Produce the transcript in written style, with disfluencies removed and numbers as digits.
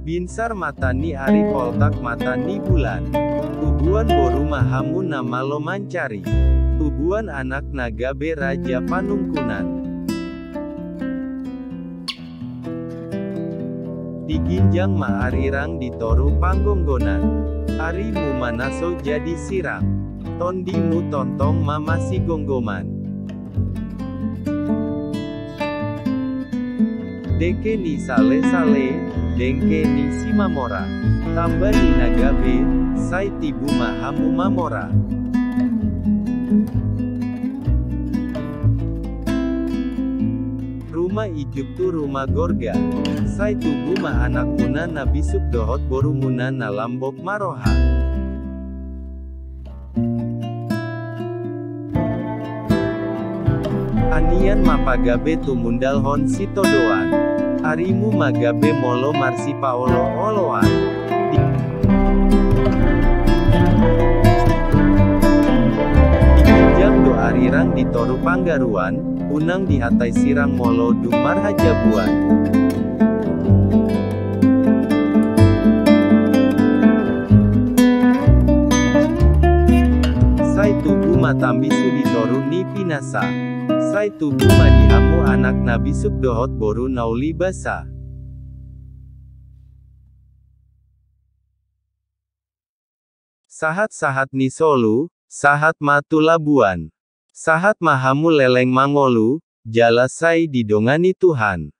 Binsar matani ari poltak matani bulan. Tubuan boru mahamu nama lo mancari. Tubuan anak nagabe raja panungkunan. Diginjang maarirang ditoru panggonggonan. Arimu manaso jadi sirang. Tondimu tontong mamasi gonggoman. Deke ni sale-sale, dengke ni simamora. Tambah ni nagabe, sai tibu mahamu mamora. Rumah ijuk tu rumah gorga. Sai tubu ma anak muna na bisuk dohot boru muna na lambok maroha. Anian mapagabe tumundal hon sitodoan. Arimu magabe molo marsi paolo oloan. Dikinjang do arirang ditoru panggaruan, unang dihatai sirang molo dumar hajabuan. Sai tubu matambisu ditoru ni pinasa. Sai tubu madihamu anak nabisuk dohot boru nauli basa. Sahat-sahat ni solu, sahat matu labuan. Sahat mahamu leleng mangolu, jala sai didongani Tuhan.